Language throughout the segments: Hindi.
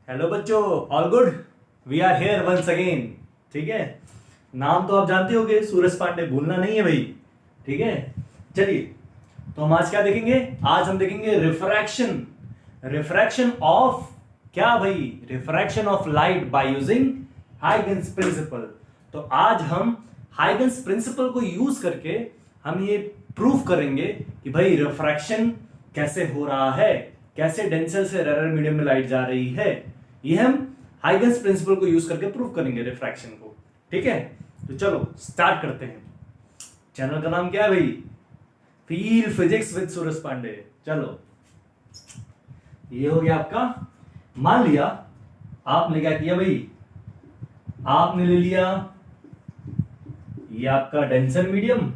हेलो बच्चों, all good. We are here once again. ठीक है, नाम तो आप जानते होगे, सूरज पांडे, भूलना नहीं है भाई। ठीक है, चलिए तो हम आज क्या देखेंगे? आज हम देखेंगे रिफ्रैक्शन। रिफ्रैक्शन ऑफ क्या भाई? Refraction of light by using Huygens principle. तो आज हम हाइगन्स प्रिंसिपल को यूज करके हम ये प्रूफ करेंगे कि भाई रिफ्रैक्शन कैसे हो रहा है, कैसे डेंसर से रेयर मीडियम में लाइट जा रही है। ये हम हाइगन्स प्रिंसिपल को यूज करके प्रूफ करेंगे रिफ्रैक्शन को। ठीक है, तो चलो स्टार्ट करते हैं। चैनल का नाम क्या है भाई? फील फिजिक्स विद सूरज पांडे। चलो, ये हो गया आपका। मान लिया आपने क्या किया भाई, आपने ले लिया ये आपका डेंसर मीडियम,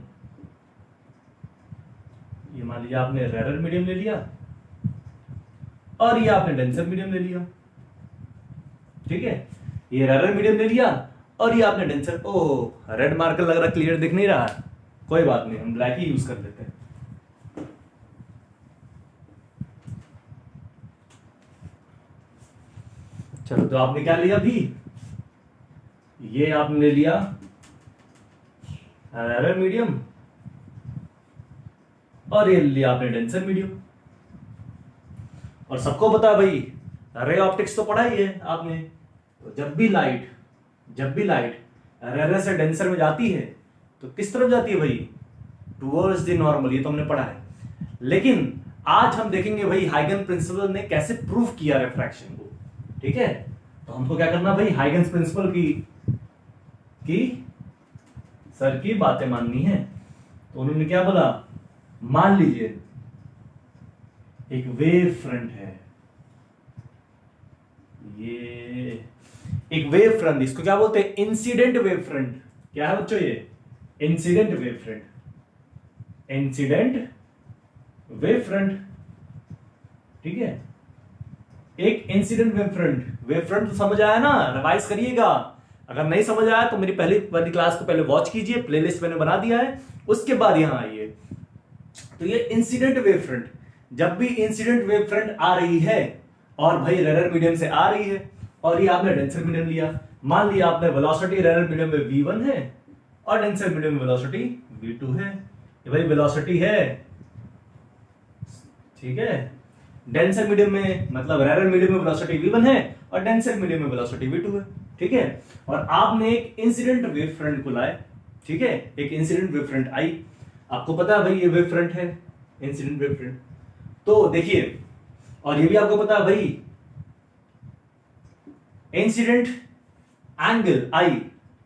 ये मान लिया आपने रेयर मीडियम ले लिया, और ये आपने डेंसर मीडियम ले लिया। ठीक है, ये रेयर मीडियम ले लिया और ये आपने डेंसर। ओह, रेड मार्कर लग रहा, क्लियर दिख नहीं रहा। कोई बात नहीं, हम ब्लैक ही यूज कर लेते हैं। चलो, तो आपने क्या लिया अभी? ये आपने ले लिया रेयर मीडियम और ये लिया आपने डेंसर मीडियम। और सबको पता है भाई, रे ऑप्टिक्स तो पढ़ा ही है आपने। तो जब भी लाइट रेयर से डेंसर में जाती है तो किस तरफ जाती है भाई? Towards the normal. ये तो हमने पढ़ा है। लेकिन आज हम देखेंगे भाई हाइगन प्रिंसिपल ने कैसे प्रूफ किया रिफ्रैक्शन को। ठीक है, तो हमको क्या करना भाई, हाइगन्स प्रिंसिपल की सर की बातें माननी है। तो उन्होंने क्या बोला, मान लीजिए एक वेव फ्रंट है, ये एक वेव फ्रंट, इसको क्या बोलते हैं? Incident wave front. क्या है बच्चों? ये incident wave front, incident wave front. ठीक है, एक इंसिडेंट वेव फ्रंट तो समझ आया ना? रिवाइज करिएगा। अगर नहीं समझ आया तो मेरी पहली वाली क्लास को पहले वॉच कीजिए, प्लेलिस्ट मैंने बना दिया है, उसके बाद यहां आइए। तो ये इंसिडेंट वेव फ्रंट, जब भी इंसिडेंट वेव फ्रंट आ रही है और भाई रेयर मीडियम से आ रही है और ये आपने डेंसर मीडियम लिया, मान लिया आपने वेलोसिटी रेयर मीडियम में v1 है और डेंसर मीडियम में वेलोसिटी v2 है। ये भाई वेलोसिटी है, ठीक है। डेंसर मीडियम में मतलब रेयर मीडियम में वेलोसिटी v1 है और डेंसर मीडियम में वेलोसिटी v2 है। ठीक है, और आपने एक इंसिडेंट वेव फ्रंट को लाए। ठीक है, एक इंसिडेंट वेव फ्रंट आई, आपको पता है भाई ये वेव फ्रंट है, इंसिडेंट वेव फ्रंट। तो देखिए, और ये भी आपको पता है भाई इंसिडेंट एंगल आई,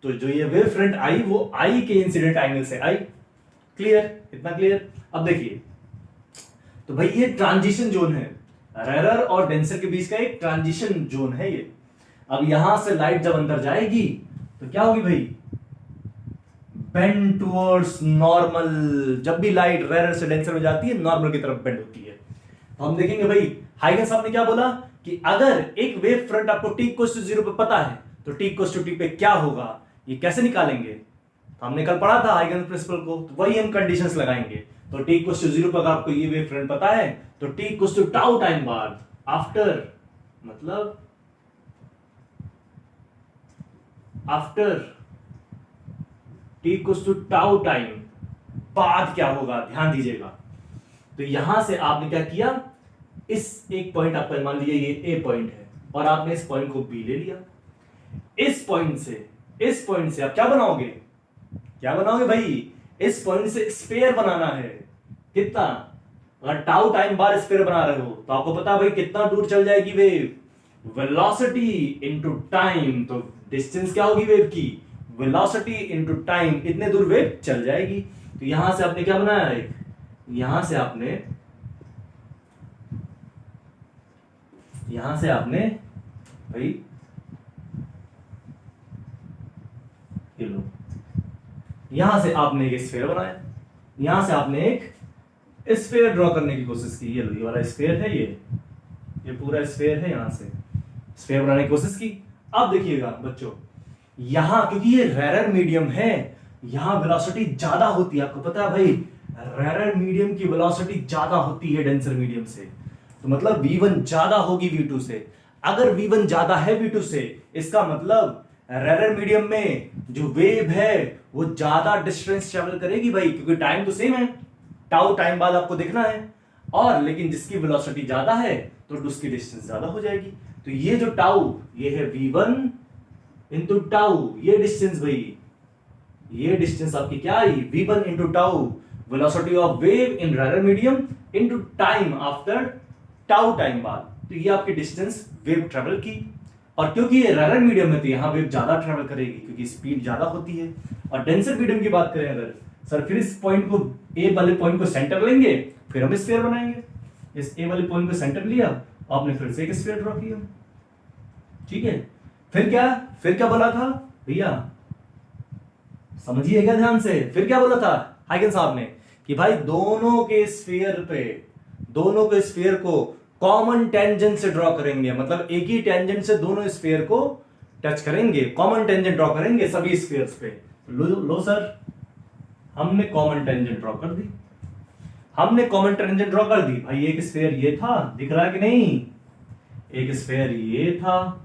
तो जो ये वेव फ्रंट आई वो आई के इंसिडेंट एंगल से आई। क्लियर? इतना क्लियर? अब देखिए, तो भाई ये ट्रांजिशन जोन है, रेयर और डेंसर के बीच का एक ट्रांजिशन जोन है ये। अब यहां से लाइट जब अंदर जाएगी तो क्या होगी भाई? Bend towards normal. जब भी लाइट रेयर से डेंसर में जाती है, नॉर्मल की तरफ बेंड होती है। तो हम देखेंगे भाई, हाइगन साहब ने क्या बोला कि अगर एक वेव फ्रंट आपको t इक्वल्स टू 0 पे पता है तो t इक्वल्स टू t पे क्या होगा, ये कैसे निकालेंगे? तो हमने कल पढ़ा था हाइगन प्रिंसिपल को, तो वही हम कंडीशंस लगाएंगे। तो t इक्वल्स टू 0 पर आपको ये वेव फ्रंट पता है तो t equals to tau time बाद आफ्टर, मतलब after t equals to tau time बाद क्या होगा, ध्यान दीजिएगा। तो यहां से आपने क्या किया, इस एक पॉइंट आपका मान लीजिए ये ए पॉइंट है और आपने इस पॉइंट को बी ले लिया। इस पॉइंट से आप क्या बनाओगे भाई? इस पॉइंट से स्फीयर बनाना है। कितना? अगर टाउ टाइम बार स्फीयर बना रहे हो तो आपको पता भाई कितना दूर चल जाएगी वेव? Velocity into time. तो डिस्टेंस क्या होगी वेव की? वेलोसिटी इनटू टाइम, इतने दूर वेव चल जाएगी। तो यहां से आपने क्या बनाया है? यहां से आपने भाई ये लो, यहां से आपने एक स्फीयर बनाया, यहां से आपने एक स्फीयर ड्रॉ करने की कोशिश की। ये लो, ये वाला स्फीयर है, ये पूरा स्फीयर है, यहां से स्फीयर बनाने की कोशिश की। अब देखिएगा बच्चों, यहां क्योंकि ये रेयर मीडियम है, यहां वेलोसिटी ज्यादा होती है। आपको पता है भाई रेयर मीडियम की वेलोसिटी ज्यादा होती है डेंसर मीडियम से, तो मतलब v1 ज्यादा होगी v2 से। अगर v1 ज्यादा है v2 से, इसका मतलब रेयर मीडियम में जो वेव है वो ज्यादा डिस्टेंस ट्रेवल करेगी भाई, क्योंकि टाइम तो सेम है, टाउ टाइम बाद आपको देखना है, और लेकिन जिसकी वेलोसिटी ज्यादा है तो उसकी डिस्टेंस ज्यादा हो जाएगी। तो ये जो टाउ ये है v1 इंटू टाउ, ये डिस्टेंस भाई, ये डिस्टेंस आपकी क्या आई v1 into tau, velocity of wave in rare medium into time after tau time बाद। तो ये आपकी डिस्टेंस वेव ट्रेवल की, और क्योंकि ये रेयर मीडियम में तो यहां वेव ज्यादा ट्रेवल करेगी क्योंकि स्पीड ज्यादा होती है। और डेंसर मीडियम की बात करें अगर सर, फिर इस पॉइंट को ए वाले पॉइंट को सेंटर लेंगे, फिर हम स्फीयर बनाएंगे। इस ए वाले पॉइंट को सेंटर लिया, आपने फिर से एक स्फीयर ड्रॉ किया, ठीक है। फिर क्या बोला था भैया, समझिए क्या ध्यान से, फिर क्या बोला था हाइगन साहब ने कि भाई दोनों के स्फीयर को कॉमन टेंजेंट से ड्रॉ करेंगे, मतलब एक ही टेंजेंट से दोनों स्फीयर को टच करेंगे, कॉमन टेंजेंट ड्रॉ करेंगे सभी स्फीयर्स पे। लो सर, हमने कॉमन टेंजेंट ड्रॉ कर दी, भाई एक स्फीयर ये था, दिख रहा है कि नहीं, एक स्फीयर ये था,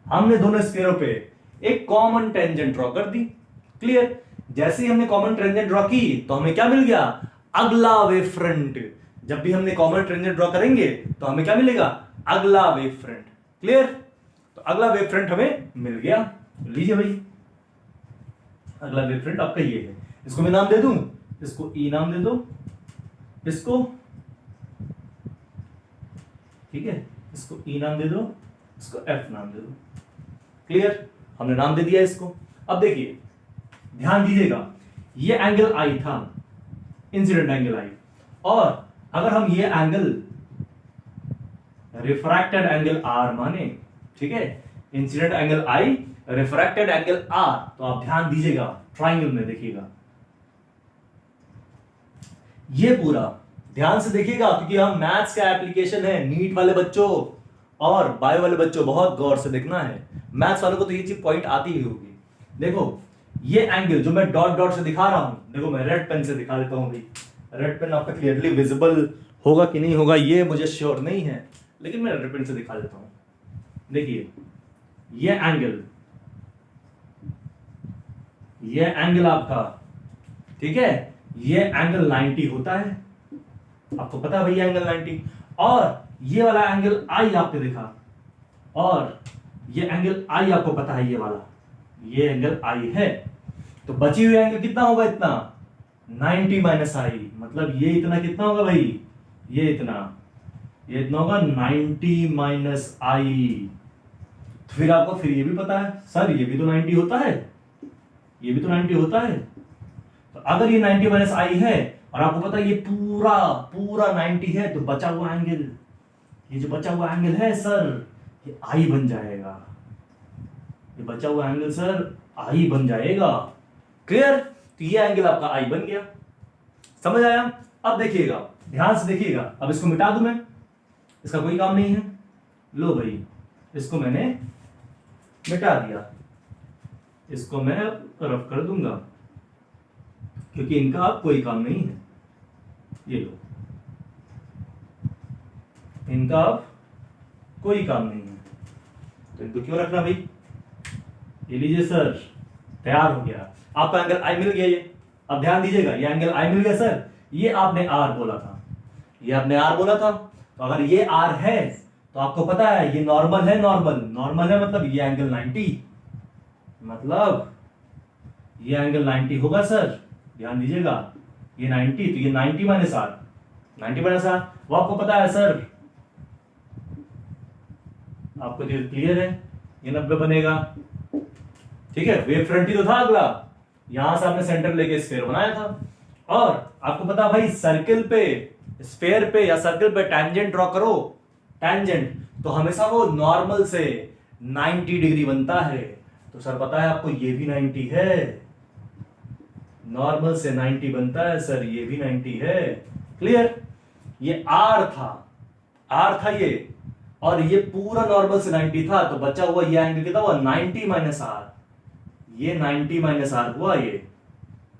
हमने दोनों स्फीयरों पे एक कॉमन टेंजेंट ड्रॉ कर दी। क्लियर। जैसे ही हमने कॉमन टेंजेंट ड्रॉ की तो हमें क्या मिल गया, अगला वेव फ्रंट। जब भी हमने कॉमन टेंजेंट ड्रॉ करेंगे तो हमें क्या मिलेगा, अगला वेव फ्रंट। क्लियर। तो अगला वेव फ्रंट हमें मिल गया, लीजिए भाई अगला वेव फ्रंट आपका ये है। इसको मैं नाम दे दूं, इसको ई नाम दे दो, इसको, ठीक है, इसको ई नाम दे दो, इसको एफ नाम दे दो। क्लियर, हमने नाम दे दिया इसको। अब देखिए ध्यान दीजिएगा, ये एंगल आई था, इंसिडेंट एंगल आई, और अगर हम ये एंगल रिफ्रैक्टेड एंगल आर माने, ठीक है, incident angle I, refracted angle R, तो आप ध्यान दीजिएगा ट्राइंगल में देखिएगा, ये पूरा ध्यान से देखिएगा क्योंकि हम मैथ्स का एप्लीकेशन है, नीट वाले बच्चों और बायो वाले बच्चों बहुत गौर से देखना है, मैथ्स वालों को तो ये चीज पॉइंट आती ही होगी। देखो ये एंगल जो मैं डॉट डॉट से दिखा रहा हूं, देखो मैं रेड पेन से दिखा देता हूं भाई, रेड पेन आपका क्लियरली विजिबल होगा कि नहीं होगा ये मुझे श्योर नहीं है, लेकिन मैं रेड पेन से दिखा देता हूं। देखिए ये एंगल आपका, ठीक है, ये एंगल 90 होता है, आपको पता है भैया एंगल 90, और ये वाला एंगल आई आपने देखा, और ये एंगल आई आपको पता है, ये वाला ये एंगल आई है, तो बची हुई एंगल कितना होगा, इतना 90 माइनस आई, मतलब ये इतना कितना होगा भाई, ये इतना होगा 90 माइनस आई। फिर आपको फिर ये भी पता है सर ये भी तो 90 होता है, ये भी तो 90 होता है, तो अगर ये 90 माइनस आई है और आपको पता है ये पूरा 90 है, तो बचा हुआ एंगल, ये जो बचा हुआ एंगल है सर ये आई बन जाएगा, ये बचा हुआ एंगल सर आई बन जाएगा। क्लियर। तो ये एंगल आपका आई बन गया, समझ आया। अब देखिएगा ध्यान से देखिएगा, अब इसको मिटा दूं मैं, इसका कोई काम नहीं है, लो भाई इसको मैंने मिटा दिया, इसको मैं रफ कर दूंगा क्योंकि इनका अब कोई काम नहीं है, ये लो, इनका अब कोई काम नहीं है, तो इनको क्यों रखना भाई, ये लीजिए सर तैयार हो गया आपका एंगल आई मिल गया। ये अब ध्यान दीजिएगा, ये एंगल आई मिल गया सर, ये आपने आर बोला था, तो अगर ये आर है तो आपको पता है ये नॉर्मल है, नॉर्मल है मतलब ये एंगल 90, मतलब ये एंगल 90 होगा सर, ध्यान दीजिएगा ये 90, तो ये 90 माइनस आर, 90 माइनस आर, वो आपको पता है सर, आपको तो क्लियर है ये 90 बनेगा, ठीक है। वेव फ्रंट ही तो था अगला, यहां से आपने सेंटर लेके स्फीयर बनाया था, और आपको पता भाई सर्किल पे, स्फीयर पे या सर्किल पे टेंजेंट ड्रॉ करो, टेंजेंट तो हमेशा वो नॉर्मल से 90 डिग्री बनता है, तो सर पता है आपको ये भी 90 है, नॉर्मल से 90 बनता है सर, ये भी 90 है। क्लियर। ये आर था ये, और ये पूरा नॉर्मल से 90 था, तो बचा हुआ ये एंगल कितना हुआ 90 माइनस आर, ये 90 माइनस आर हुआ ये,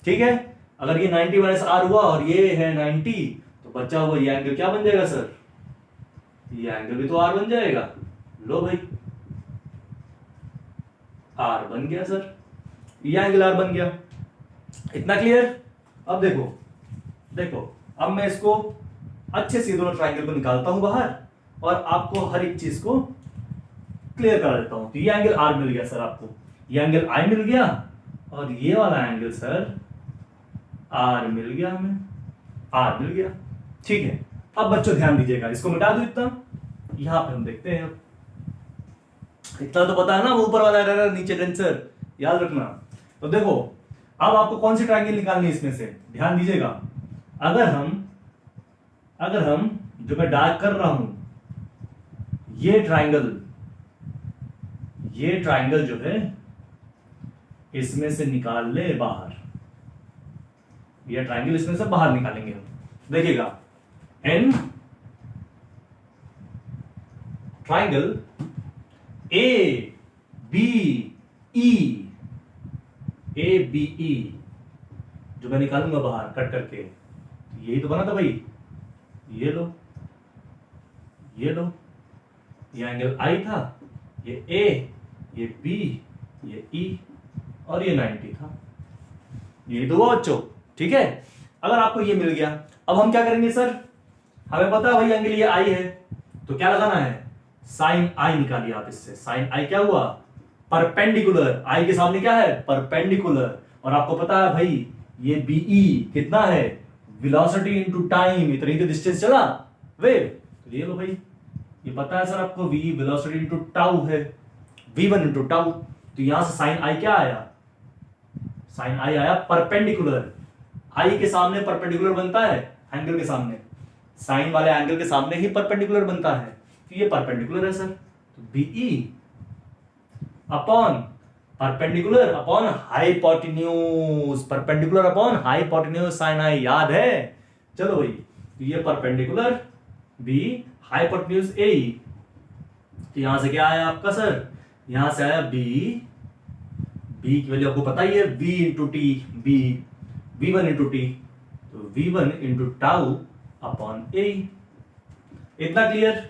ठीक है। अगर ये 90 माइनस आर हुआ और ये है 90, तो बचा हुआ ये एंगल क्या बन जाएगा सर, ये एंगल भी तो आर बन जाएगा। लो भाई, आर बन गया सर, ये एंगल आर बन गया। इतना क्लियर। अब देखो देखो, अब मैं इसको अच्छे से दोनों ट्राइंगल को निकालता हूं बाहर और आपको हर एक चीज को क्लियर करा देता हूं। तो ये एंगल आर मिल गया सर आपको, ये एंगल आई मिल गया और ये वाला एंगल सर आर मिल गया, हमें आर मिल गया। ठीक है, अब बच्चों ध्यान दीजिएगा, इसको मिटा दो इतना, यहां पे हम देखते हैं। इतना तो पता है ना, वो ऊपर वाला एरर नीचे टेंसर, याद रखना। तो देखो, अब आपको कौन सी ट्राइंगल निकालनी है इसमें से, ध्यान दीजिएगा। अगर हम जो मैं डार्क कर रहा हूं, ये ट्राइंगल जो है इसमें से निकाल ले बाहर, ये ट्राइंगल इसमें से बाहर निकालेंगे हम। देखिएगा, an triangle A B E, जो मैं निकालूंगा बाहर कट करके, यही तो बना था भाई। ये लो, ये एंगल आई था, ये ए, ये बी, ये ई और ये 90 था। ये तो हुआ बच्चों, ठीक है। अगर आपको ये मिल गया, अब हम क्या करेंगे सर, हमें पता है भाई एंगल ये आई है, तो क्या लगाना है, साइन आई निकालिए आप इससे। साइन आई क्या हुआ, परपेंडिकुलर, आई के सामने क्या है, परपेंडिकुलर। और आपको पता है भाई ये बीई कितना है, वेलोसिटी इनटू टाइम, इतनी तो डिस्टेंस चला वेव। तो ये लो भाई, ये पता है सर आपको, वी वेलोसिटी इनटू टाउ है, v1 इनटू टाउ। तो यहां से साइन आई क्या आया, साइन आई आया परपेंडिकुलर। आई के सामने परपेंडिकुलर बनता है एंगल के सामने, साइन वाले एंगल के सामने ही परपेंडिकुलर बनता है, तो ये परपेंडिकुलर है सर। तो B E upon perpendicular upon hypotenuse, perpendicular upon hypotenuse sine I, याद है। चलो भाई, तो ये परपेंडिकुलर बी, हाइपोटेन्यूज ए। तो यहां से क्या आया आपका सर, यहां से आया बी, बी की वैल्यू आपको पता ही है, v into T, B v1 into T, तो v1 इंटू टाउ अपॉन ए। इतना क्लियर।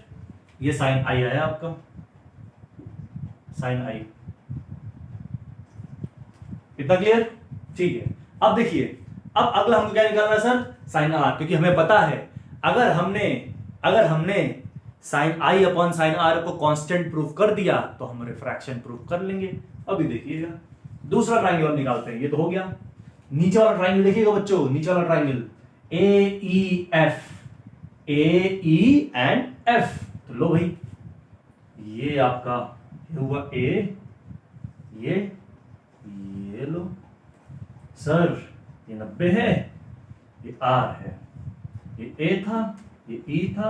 ये साइन आई आया आपका, साइन आई, इतना क्लियर, ठीक है। अब देखिए, अब अगला हमको क्या निकालना है सर, साइन आर, क्योंकि हमें पता है अगर हमने साइन आई अपॉन साइन आर को कांस्टेंट प्रूफ कर दिया तो हम रिफ्रैक्शन प्रूफ कर लेंगे। अभी देखिएगा, दूसरा ट्राइंगल निकालते हैं। ये तो हो गया, नीचे वाला ट्राइंगल देखिएगा बच्चों, नीचे वाला triangle A E F, A E and F. तो लो भाई, ये आपका हुआ ए, ये लो सर, ये 90 है, ये आर है, ये ए था, ये ई था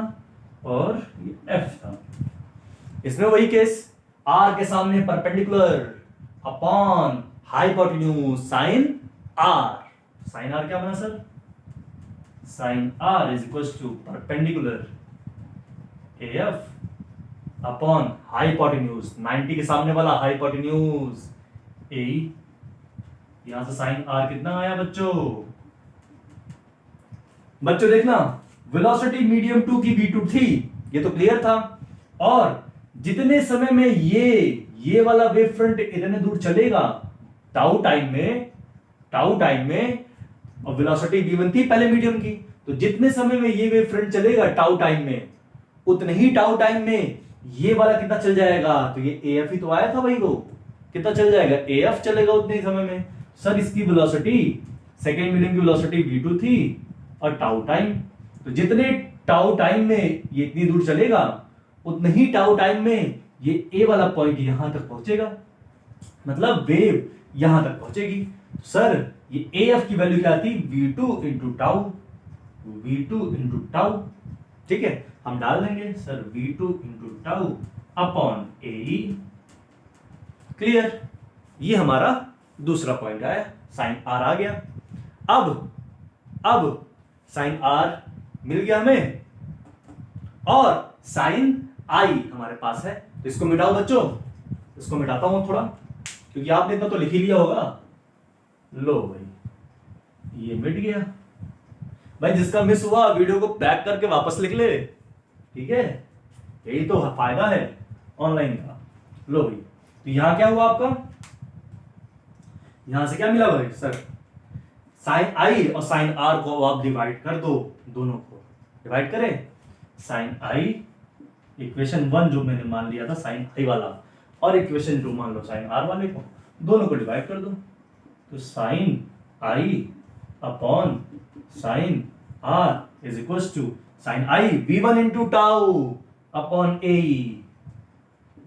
और ये एफ था। इसमें वही केस, आर के सामने perpendicular upon hypotenuse sine R. Sine are क्या बना sir, sine are is equal to perpendicular A F upon hypotenuse, 90 के सामने वाला हाइपोटेन्यूज ए। यहां से साइन आर कितना आया बच्चों, देखना, वेलोसिटी मीडियम 2 की v2 थी, ये तो क्लियर था। और जितने समय में ये वाला वेव फ्रंट इतने दूर चलेगा, टाउ टाइम में, और वेलोसिटी v1 थी पहले मीडियम की, तो जितने समय में ये वेव फ्रंट चलेगा टाउ टाइम में, उतने ही टाउ टाइम में ये वाला कितना चल जाएगा, तो ये AF ही तो आया था भाई, को कितना चल जाएगा, AF चलेगा उतने ही समय में। सर इसकी वेलोसिटी, सेकेंड मीडियम की वेलोसिटी v2 थी और टाउ टाइम, तो जितने टाउ टाइम में ये इतनी दूर चलेगा उतने ही टाउ टाइम में ये ए वाला पॉइंट यहां तक पहुंचेगा, मतलब वेव यहां तक पहुंचेगी। तो सर ये AF की वैल्यू क्या थी, v2 इंटू टाउ, ठीक है। हम डाल देंगे sir v2 into tau upon A. Clear, ये हमारा दूसरा पॉइंट आया, साइन आर आ गया। अब साइन आर मिल गया हमें और साइन आई हमारे पास है, तो इसको मिटाओ बच्चों, इसको मिटाता हूं थोड़ा, क्योंकि आपने इतना तो लिख ही लिया होगा। लो भाई, ये मिट गया भाई, जिसका मिस हुआ वीडियो को बैक करके वापस लिख ले, ठीक है। यही तो फायदा है ऑनलाइन का। लो भाई, तो यहां क्या हुआ आपका, यहां से क्या मिला भाई सर, साइन आई और साइन आर को आप डिवाइड कर दो, दोनों को डिवाइड करें, साइन आई इक्वेशन 1 जो मैंने मान लिया था साइन आई वाला, और इक्वेशन 2 मान लो साइन आर वाले को, दोनों को डिवाइड कर दो। तो sine I upon sine are is equal to sine i v1 into tau upon a,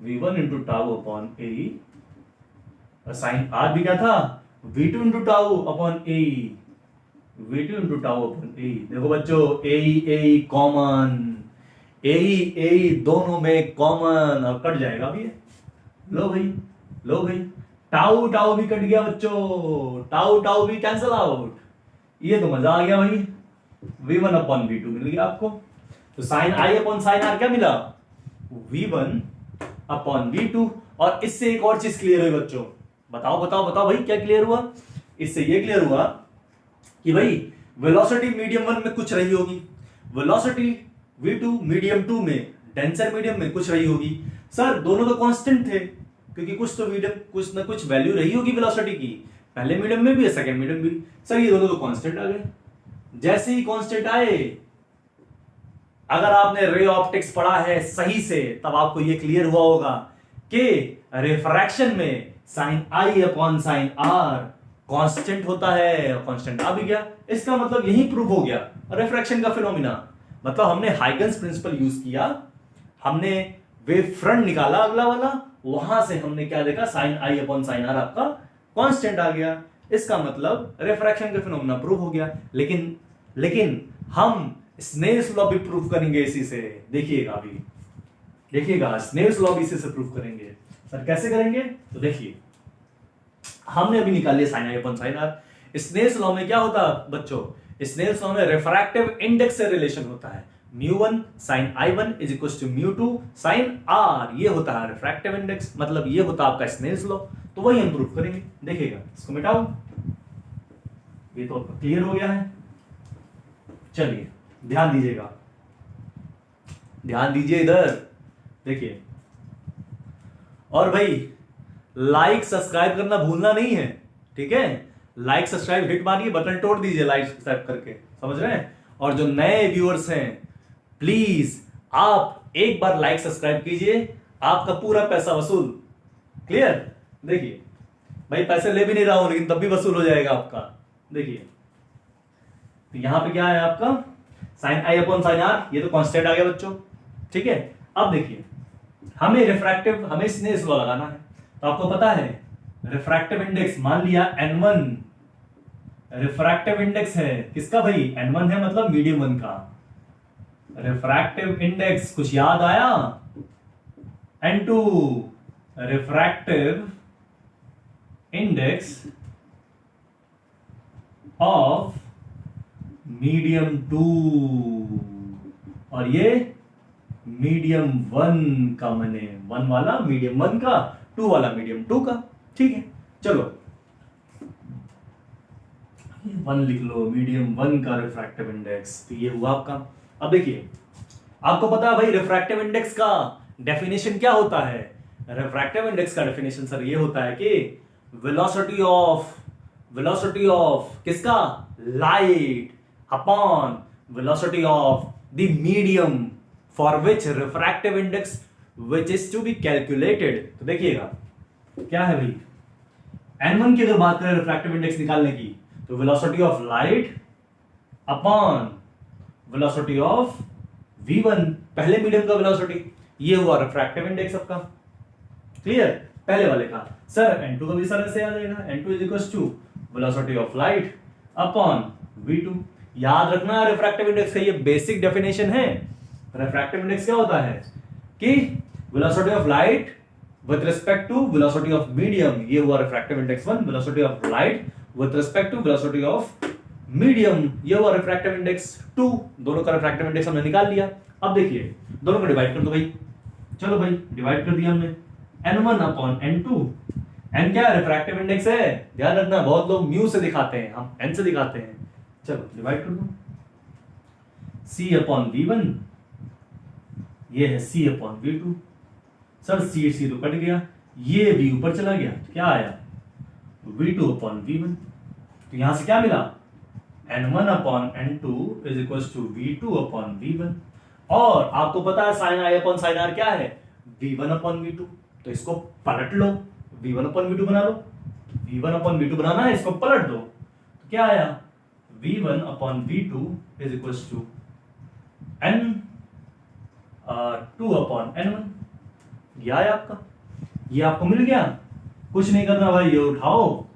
v1 into tau upon a, sine r भी क्या था, v2 into tau upon a, v2 into tau upon a. देखो बच्चों, ए कॉमन, ए दोनों में कॉमन, और कट जाएगा भी। लो भाई, लो भाई, टाउ टाउ भी कट गया बच्चों, टाउ टाउ भी कैंसल आउट। ये तो मजा आ गया भाई, v1 अपॉन v2 मिल गया आपको। तो sine I upon sine are क्या मिला, v1 अपॉन v2। और इससे एक और चीज क्लियर हुई बच्चों, बताओ बताओ बताओ भाई क्या क्लियर हुआ, इससे ये क्लियर हुआ कि भाई वेलोसिटी मीडियम 1 में कुछ रही होगी, वेलोसिटी v2 मीडियम 2 में, डेंसर मीडियम में कुछ रही होगी। सर दोनों तो कांस्टेंट थे, क्योंकि कुछ तो मीडियम कुछ ना कुछ वैल्यू रही होगी वेलोसिटी की, पहले मीडियम में भी है सेकंड मीडियम भी। सर ये दोनों तो कांस्टेंट आ गए। जैसे ही कांस्टेंट आए, अगर आपने रे ऑप्टिक्स पढ़ा है सही से, तब आपको ये क्लियर हुआ होगा कि रिफ्रैक्शन में साइन आई अपॉन साइन आर कांस्टेंट होता है, और कांस्टेंट आ भी गया। इसका मतलब यही प्रूव हो गया रिफ्रैक्शन का फिनोमिना। मतलब हमने हाइगन्स प्रिंसिपल यूज किया, हमने वेव फ्रंट निकाला अगला वाला, वहां से हमने क्या देखा, साइन आई अपॉन साइन आर आपका कांस्टेंट आ गया। इसका मतलब रिफ्रैक्शन का फिनोमिना प्रूव हो गया। लेकिन हम स्नेल्स लॉ भी प्रूव करेंगे इसी से, देखिएगा अभी, देखिएगा स्नेल्स लॉ भी इसी से प्रूव करेंगे। सर कैसे करेंगे, तो देखिए, हमने अभी निकाल लिया साइन आई upon sine R. Snell's law में क्या होता है बच्चों, स्नेल्स लॉ में रिफ्रैक्टिव इंडेक्स से रिलेशन होता है, μ1 sin I1 is equal to μ2 sin R, ये होता है रिफ्रैक्टिव इंडेक्स, मतलब ये होता है आपका स्नेल्स लॉ। तो वही हम प्रूफ करेंगे, देखिएगा। इसको मिटाओ, ये तो क्लियर हो गया है। चलिए ध्यान दीजिएगा, ध्यान दीजिए इधर, देखिए। और भाई लाइक सब्सक्राइब करना भूलना नहीं है, ठीक है। लाइक सब्सक्राइब हिट मारिए, बटन तोड़ दीजिए लाइक सब्सक्राइब करके, समझ रहे हैं। और जो नए व्यूअर्स हैं, प्लीज आप एक बार लाइक सब्सक्राइब कीजिए, आपका पूरा पैसा वसूल। क्लियर, देखिए भाई, पैसे ले भी नहीं रहा हूं लेकिन तब भी वसूल हो जाएगा आपका। देखिए तो यहां पे क्या है आपका, साइन आई अपॉन साइन आर, ये तो कांस्टेंट आ गया बच्चों, ठीक है। अब देखिए, हमें रिफ्रैक्टिव, हमें स्नेल्स लॉ लगाना है। तो आपको पता है रिफ्रैक्टिव इंडेक्स, मान लिया n1 रिफ्रैक्टिव इंडेक्स है, किसका भाई, n1 है, मतलब मीडियम 1 का। रिफ्रैक्टिव इंडेक्स कुछ याद आया, n2 refractive index of medium 2, और ये मीडियम 1 का, मैंने 1 वाला मीडियम 1 का, 2 वाला मीडियम 2 का, ठीक है। चलो 1 लिख लो, मीडियम 1 का रिफ्रैक्टिव इंडेक्स, तो ये हुआ आपका। अब देखिए, आपको पता है भाई रिफ्रैक्टिव इंडेक्स का डेफिनेशन क्या होता है। रिफ्रैक्टिव इंडेक्स का डेफिनेशन सर ये होता है कि वेलोसिटी ऑफ किसका, light upon velocity of the medium for which refractive index which is to be calculated. तो देखिएगा क्या है भाई, n1 की अगर बात करें रिफ्रैक्टिव इंडेक्स निकालने की, तो velocity of light upon velocity of v1, पहले मीडियम का वेलोसिटी, ये हुआ रिफ्रैक्टिव इंडेक्स आपका। क्लियर, पहले वाले का। सर n2 का भी सर ऐसे आ जाएगा, n2 is equal to velocity of light upon v2। याद रखना रिफ्रैक्टिव इंडेक्स का ये बेसिक डेफिनेशन है। रिफ्रैक्टिव इंडेक्स क्या होता है कि velocity of light with respect to velocity of medium, ये हुआ refractive index 1। Velocity of light with respect to velocity of medium, ये हुआ रिफ्रैक्टिव इंडेक्स 2। दोनों का रिफ्रैक्टिव इंडेक्स हमने निकाल लिया। अब देखिए, दोनों को डिवाइड कर दो भाई। चलो भाई, डिवाइड कर दिया हमने, n1 अपॉन n2। n क्या है, रिफ्रैक्टिव इंडेक्स है, ध्यान रखना। बहुत लोग म्यू से दिखाते हैं, हम n से दिखाते हैं। चलो डिवाइड कर दो, c अपॉन v1 ये है c upon v2। Sir c तो कट गया, ये v ऊपर चला गया तो क्या आया v2 अपॉन v1। तो यहां से क्या मिला n1 upon n2 is equal to v2 upon v1। और आपको पता है sine i upon sine r क्या है v1 अपॉन v2। तो इसको पलट लो, v1 अपॉन v2 बना लो। v1 अपॉन v2 बनाना है, इसको पलट दो तो क्या आया v1 upon v2 is equal to n2 upon n1। ये आया आपका, ये आपको मिल गया। कुछ नहीं करना भाई, ये उठाओ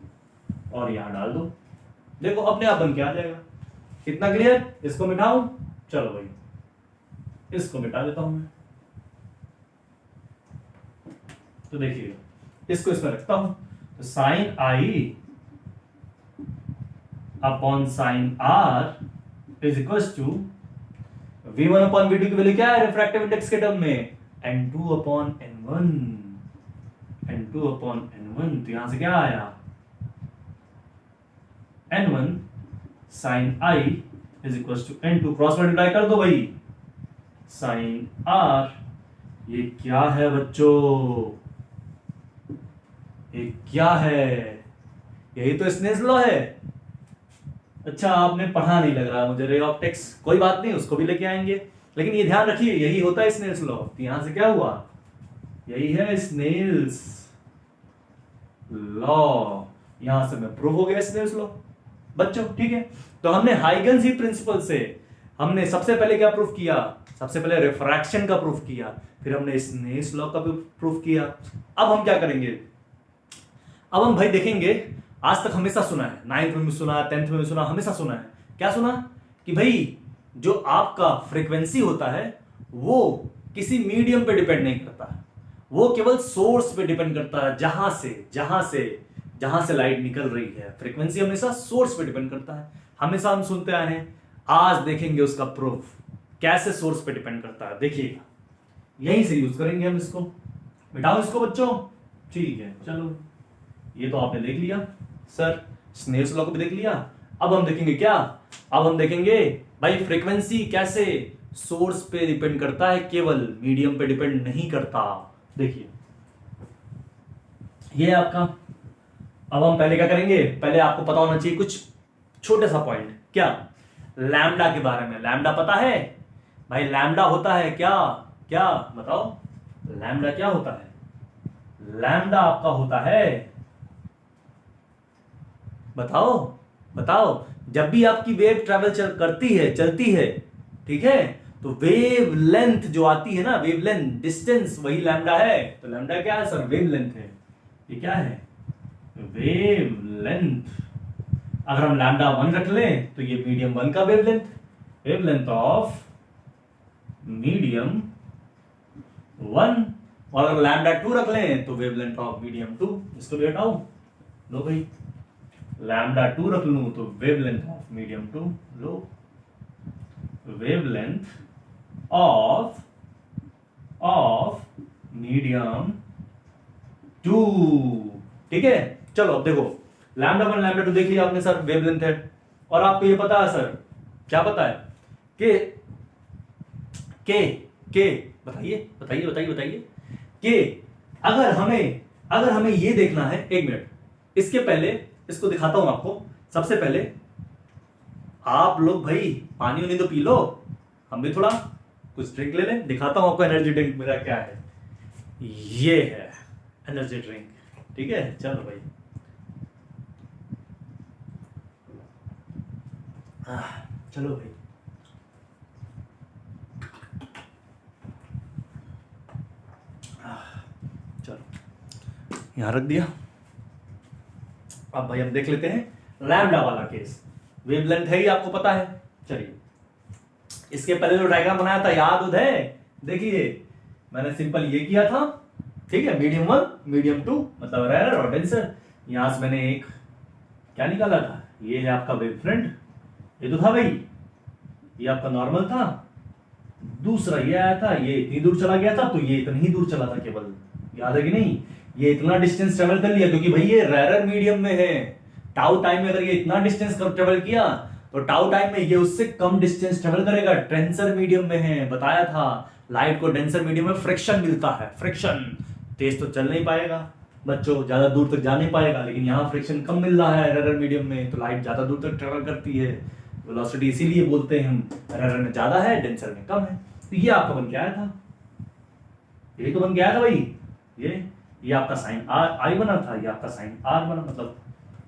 और यहां डाल दो, देखो अपने आप बन के आ जाएगा। कितना क्लियर? इसको मिटाऊं, चलो भाई इसको मिटा देता हूं मैं। तो देखिए इसको इसमें रखता हूं, तो sine I upon sine are is equal to v1 upon v2 की वैल्यू क्या है रिफ्रैक्टिव इंडेक्स के टर्म में n2 upon n1। n2 upon n1, तो यहां से क्या आया n1 sine i is equal to n2, cross multiply कर दो भाई, साइन r। ये क्या है बच्चों, ये क्या है? यही तो स्नेल्स लॉ है। अच्छा आपने पढ़ा नहीं लग रहा मुझे रे ऑप्टिक्स, कोई बात नहीं उसको भी लेके आएंगे, लेकिन ये ध्यान रखिए यही होता है स्नेल्स लॉ। तो यहां से क्या हुआ, यही है स्नेल्स लॉ। यहां से मैं प्रूव हो गया स्नेल्स लॉ बच्चों, ठीक है। तो हमने हाइगन्स ही प्रिंसिपल से हमने सबसे पहले क्या प्रूफ किया, सबसे पहले रिफ्रैक्शन का प्रूफ किया, फिर हमने स्नेल्स लॉ का भी प्रूफ किया। अब हम क्या करेंगे, अब हम भाई देखेंगे, आज तक हमेशा सुना है, 9th में भी सुना, 10th में भी सुना, हमेशा सुना है, क्या सुना कि भाई जो आपका फ्रीक्वेंसी होता है वो किसी मीडियम पे डिपेंड नहीं करता, वो केवल सोर्स पे डिपेंड करता है। जहां से लाइट निकल रही है, फ्रीक्वेंसी हमेशा सोर्स पे डिपेंड करता है, हमेशा हम सुनते आए हैं। आज देखेंगे उसका प्रूफ कैसे सोर्स पे डिपेंड करता है, देखिएगा यहीं से यूज करेंगे हम इसको। मिटाओ इसको बच्चों, ठीक है। चलो ये तो आपने देख लिया सर, स्नेल्स लॉ को भी देख लिया। अब हम देखेंगे क्या, अब हम देखेंगे भाई फ्रीक्वेंसी कैसे सोर्स पे डिपेंड करता है, केवल मीडियम पे डिपेंड नहीं करता। देखिए ये आपका, अब हम पहले क्या करेंगे, पहले आपको पता होना चाहिए कुछ छोटा सा पॉइंट, क्या लैम्डा के बारे में। लैम्डा पता है भाई, लैम्डा होता है क्या, क्या बताओ, लैम्डा क्या होता है? लैम्डा आपका होता है, बताओ बताओ, जब भी आपकी वेव ट्रैवल चलती है, ठीक है, तो वेव लेंथ जो आती है ना, वेव लेंथ डिस्टेंस, वही लैम्डा है। तो लैम्डा क्या है सर, वेव लेंथ है। ये क्या है, वेव लेंथ। अगर हम लैम्डा 1 रख लें तो ये मीडियम 1 का वेव लेंथ ऑफ मीडियम 1। और अगर लैम्डा 2 रख लें तो वेव लेंथ ऑफ मीडियम 2। इसको भी हटाओ, लो भाई लैम्डा 2 रख लूं तो wave length of medium 2, low wave length of medium 2, ठीक है। चलो अब देखो, लैम्डा 1 लैम्डा 2 देख लिया आपने सर, वेव लेंथ है। और आपको ये पता है सर, क्या पता है के बताइए कि अगर हमें ये देखना है, एक मिनट, इसके पहले इसको दिखाता हूं आपको। सबसे पहले आप लोग भाई पानी उनी तो पी लो, हम भी थोड़ा कुछ ड्रिंक ले लें। दिखाता हूं आपको एनर्जी ड्रिंक मेरा क्या है। ये है एनर्जी ड्रिंक, ठीक है। चलो भाई चलो भाई, चलो यहां रख दिया। अब भाई हम देख लेते हैं लैम्डा वाला केस। वेवलेंथ है ही आपको पता है। चलिए इसके पहले जो डायग्राम बनाया था याद है, देखिए मैंने सिंपल ये किया था, ठीक है, मीडियम 1 मीडियम 2 मतलब रेयर और डेंसर। यहां से मैंने एक क्या निकाला था, ये है आपका वेव फ्रंट, ये तो था भाई, ये आपका नॉर्मल था। दूसरा ये आया था, ये इतनी दूर चला गया था, तो ये इतनी ही दूर चला था केवल, याद है कि नहीं। ये इतना डिस्टेंस ट्रेवल कर लिया क्योंकि भाई ये रेयर मीडियम में है। टाउ टाइम में अगर ये इतना डिस्टेंस ट्रेवल किया तो टाउ टाइम में ये उससे कम डिस्टेंस ट्रेवल करेगा, टेंसर मीडियम में है, बताया था। लाइट को डेंसर मीडियम में फ्रिक्शन मिलता है, फ्रिक्शन। तेज तो चल नहीं पाएगा बच्चों, ज्यादा दूर तक जा नहीं पाएगा, लेकिन यहाँ फ्रिक्शन कम मिल रहा है एरर मीडियम में, तो लाइट ज्यादा दूर तक ट्रेवल करती है। वेलोसिटी इसीलिए बोलते हैं हम, एरर में ज्यादा है डेंसर में कम है। तो ये आपका बन के आया था, यही तो बन के आया था भाई। ये आपका साइन आर आई बना था, ये आपका साइन आर बना, मतलब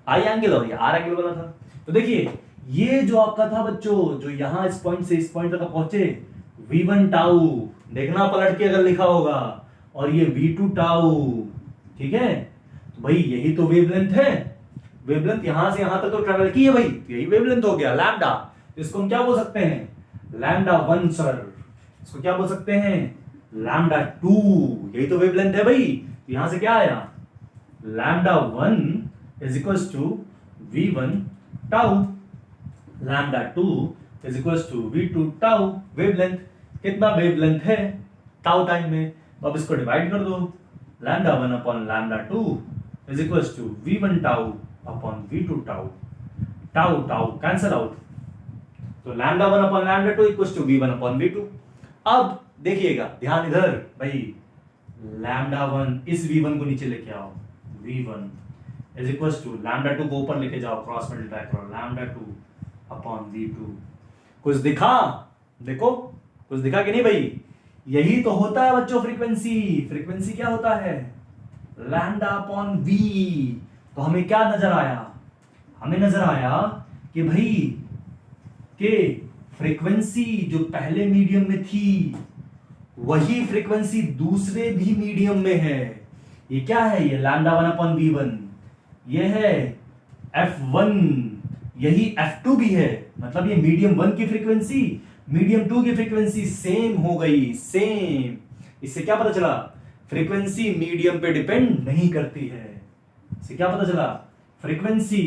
आई एंगल और ये आर एंगल बना था। तो देखिए ये जो आपका था बच्चों, जो यहां इस पॉइंट से इस पॉइंट तक पहुंचे, v1 टाउ, देखना पलट के अगर लिखा होगा, और ये v2 टाउ, ठीक है। तो भाई यही तो वेवलेंथ है, वेवलेंथ यहां से यहां तक तो ट्रेवल की है भाई, तो यही वेवलेंथ हो गया लैम्डा। इसको हम क्या बोल सकते हैं, लैम्डा 1 सर। इसको क्या बोल सकते हैं, लैम्डा 2, यही तो वेवलेंथ है भाई। तो यहां से क्या आया, lambda 1 is equal to v1 tau, lambda 2 is equal to v2 tau. Wavelength कितना वेवलेंथ है टाउ टाइम में, तो अब इसको डिवाइड कर दो, lambda 1 upon lambda 2 is equal to v1 tau upon v2 tau. Tau tau cancel out, तो lambda 1 upon lambda 2 equal to v1 upon v2। अब देखिएगा ध्यान इधर भाई, लैम्डा 1 इस v1 को नीचे लेके आओ, v1 is equal to lambda 2 को ऊपर लेके जाओ, क्रॉस मल्टीप्लाई करो, लैम्डा 2 अपॉन v2। कुछ दिखा, देखो कुछ दिखा कि नहीं भाई, यही तो होता है बच्चों फ्रीक्वेंसी। फ्रीक्वेंसी क्या होता है, लैम्डा अपॉन v। तो हमें क्या नजर आया, हमें नजर आया कि भाई के फ्रीक्वेंसी जो पहले मीडियम में थी वही फ्रीक्वेंसी दूसरे भी मीडियम में है। ये क्या है, ये लैम्डा 1 अपॉन v1, ये है f1, यही f2 भी है। मतलब ये मीडियम 1 की फ्रीक्वेंसी मीडियम 2 की फ्रीक्वेंसी सेम हो गई, सेम। इससे क्या पता चला, फ्रीक्वेंसी मीडियम पे डिपेंड नहीं करती है। इससे क्या पता चला, frequency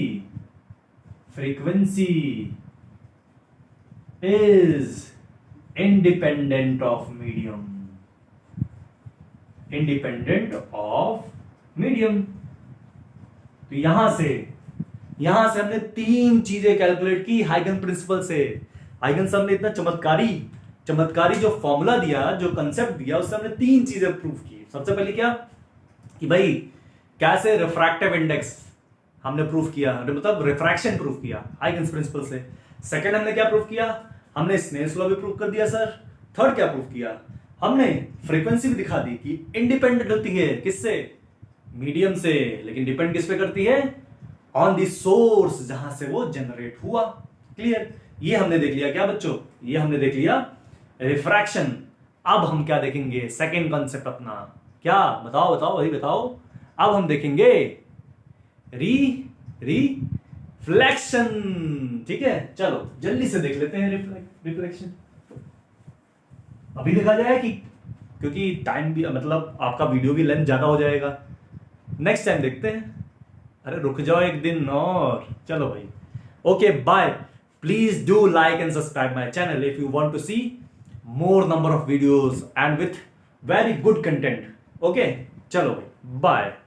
is independent of medium, independent of medium. तो यहां से हमने 3 चीजें कैलकुलेट की हाइगन प्रिंसिपल से। हाइगन सर ने इतना चमत्कारी जो फॉर्मूला दिया, जो कंसेप्ट दिया, उससे हमने 3 चीजें प्रूव की। सबसे पहले क्या, कि भाई कैसे रिफ्रैक्टिव इंडेक्स हमने प्रूव किया, मतलब रिफ्रैक्शन प्रूव किया हाइगन्स प्रिंसिपल से। सेकंड हमने क्या प्रूव किया, हमने स्नेल्स लॉ भी प्रूव कर दिया सर। थर्ड क्या प्रूव किया, हमने फ्रीक्वेंसी भी दिखा दी कि इंडिपेंडेंट होती है किससे, मीडियम से, लेकिन डिपेंड किस पे करती है, ऑन द सोर्स जहां से वो जनरेट हुआ। क्लियर, ये हमने देख लिया क्या बच्चों, ये हमने देख लिया रिफ्रैक्शन। अब हम क्या देखेंगे, सेकंड कॉन्सेप्ट अपना क्या, बताओ भाई बताओ। अब हम देखेंगे रिफ्लेक्शन। ठीक है, चलो जल्दी से देख लेते हैं रिफ्लेक्शन। अभी देखा जाए कि, क्योंकि टाइम भी, मतलब आपका वीडियो भी लेंथ ज्यादा हो जाएगा, नेक्स्ट टाइम देखते हैं। अरे रुक जाओ एक दिन और, चलो भाई, okay bye. Please do like and subscribe my channel if you want to see more number of videos and with very good content. Okay, चलो भाई, bye.